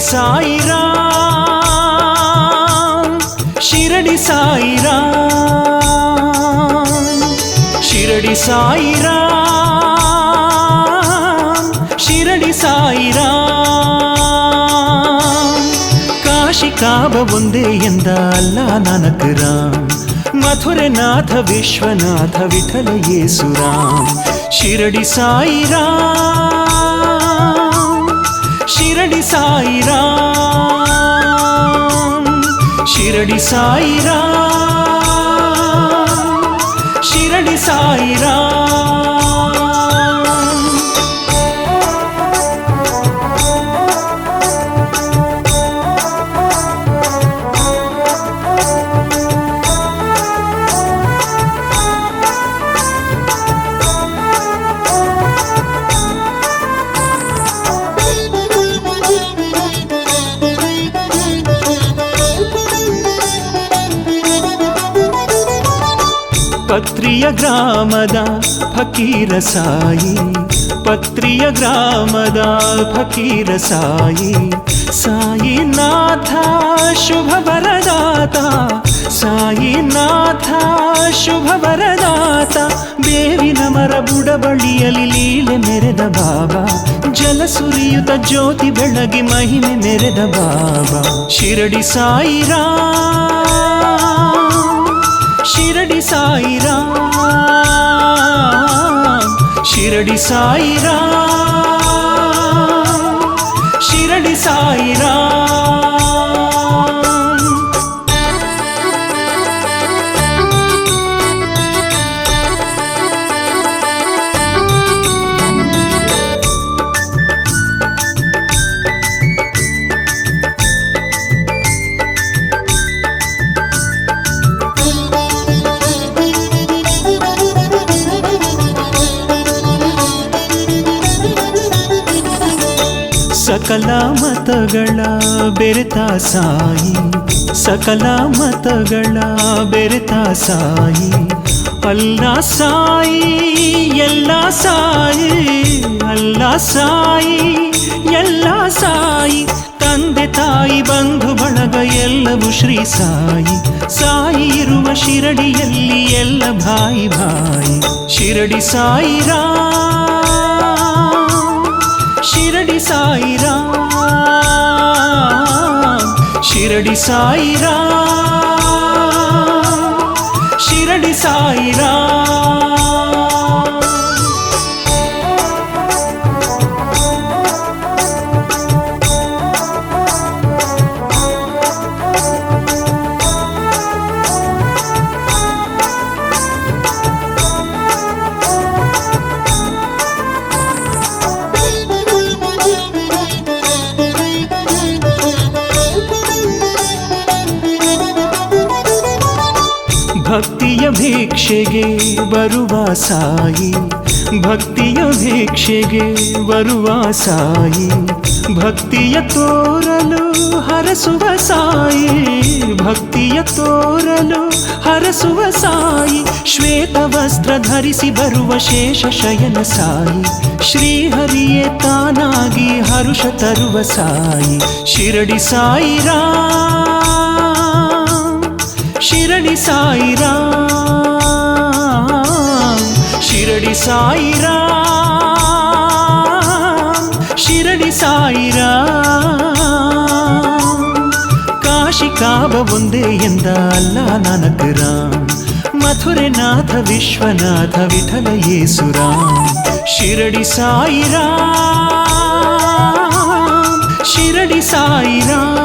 ಸಾಯಿ ರಾಮ್ ಶಿರಡಿ ಸಾಯಿ ರಾಮ್ ಶಿರಡಿ ಸಾಯಿ ರಾಮ್ ಶಿರಡಿ ಸಾಯಿ ರಾಮ್ ಕಾಶಿ ಕಾಬ ಒಂದೇ ಎಂದ ಅಲ್ಲ ನಾನಕ್ ರಾಮ್ ಮಥುರೆ ನಾಥ ವಿಶ್ವನಾಥ ವಿಠಲ ಯೇಸು ರಾಮ್ ಶಿರಡಿ ಸಾಯಿ ರಾಮ್ ಶಿರಡಿ ಸಾಯಿ ರಾಮ್ ಶಿರಡಿ ಸಾಯಿ ರಾಮ್ ಶಿರಡಿ ಸಾಯಿ ರಾಮ್ ಪತ್ರಿಯ ಗ್ರಾಮದ ಫಕೀರ ಸಾಯಿ ಪತ್ರಿಯ ಗ್ರಾಮದ ಫಕೀರ ಸಾಯಿ ಸಾಯಿನಾಥ ಶುಭ ವರದಾತ ಸಾಯಿನಾಥ ಶುಭ ವರದಾತ ಬೇವಿನ ಮರ ಬುಡಬಳಿಯಲ್ಲಿ ಲೀಲೆ ಮೆರೆದ ಬಾಬಾ ಜಲ ಸುರಿಯುತ ಜ್ಯೋತಿ ಬೆಳಗಿ ಮಹಿಮೆ ಮೆರೆದ ಬಾಬಾ ಶಿರಡಿ ಸಾಯಿ ರಾಮ್ ಶಿರಡಿ ಸಾಯಿ ರಾಮ್ ಶಿರಡಿ ಸಾಯಿ ರಾಮ್ ಶಿರಡಿ ಸಾಯಿ ರಾಮ್ ಸಕಲ ಮತಗಳ ಬೆರೆತ ಸಾಯಿ ಸಕಲ ಮತಗಳ ಬೆರೆತ ಸಾಯಿ ಅಲ್ಲ ಸಾಯಿ ಎಲ್ಲ ಸಾಯಿ ಅಲ್ಲ ಸಾಯಿ ಎಲ್ಲ ಸಾಯಿ ತಂದೆ ತಾಯಿ ಬಂಧು ಬಳಗ ಎಲ್ಲವೂ ಶ್ರೀ ಸಾಯಿ ಸಾಯಿ ಇರುವ ಶಿರಡಿಯಲ್ಲಿ ಎಲ್ಲ ಭಾಯಿ ಭಾಯಿ ಶಿರಡಿ ಸಾಯಿ ರಾಮ್ ಶಿರಡಿ ಸಾಯಿ ರಾಮ್ ಶಿರಡಿ ಸಾಯಿ ರಾಮ್ ಶಿರಡಿ ಸಾಯಿ ರಾಮ್ ಭಕ್ತಿಯ ಭಿಕ್ಷೆಗೆ ಬರುವ ಸಾಯಿ ಭಕ್ತಿಯ ಭಿಕ್ಷೆಗೆ ಬರುವ ಸಾಯಿ ಭಕ್ತಿಯ ತೋರಲು ಹರಸುವ ಸಾಯಿ ಭಕ್ತಿಯ ತೋರಲು ಹರಸುವ ಸಾಯಿ ಶ್ವೇತ ವಸ್ತ್ರ ಧರಿಸಿ ಬರುವ ಶೇಷ ಶಯನ ಸಾಯಿ ಶ್ರೀಹರಿಯೇ ತಾನಾಗಿ ಹರುಷ ತರುವ ಸಾಯಿ ಶಿರಡಿ ಸಾಯಿ ರಾಮ್ ಶಿರಡಿ ಸಾಯಿ ರಾಮ್ ಶಿರಡಿ ಸಾಯಿ ರಾಮ್ ಶಿರಡಿ ಸಾಯಿ ರಾಮ್ ಕಾಶಿ ಕಾಬ ಒಂದೇ ಎಂದ ಅಲ್ಲ ನಾನಕ್ ರಾಮ್ ಮಥುರೆ ನಾಥ ವಿಶ್ವನಾಥ ವಿಠಲ ಯೇಸು ರಾಮ್ ಶಿರಡಿ ಸಾಯಿ ರಾಮ್ ಶಿರಡಿ ಸಾಯಿ ರಾಮ್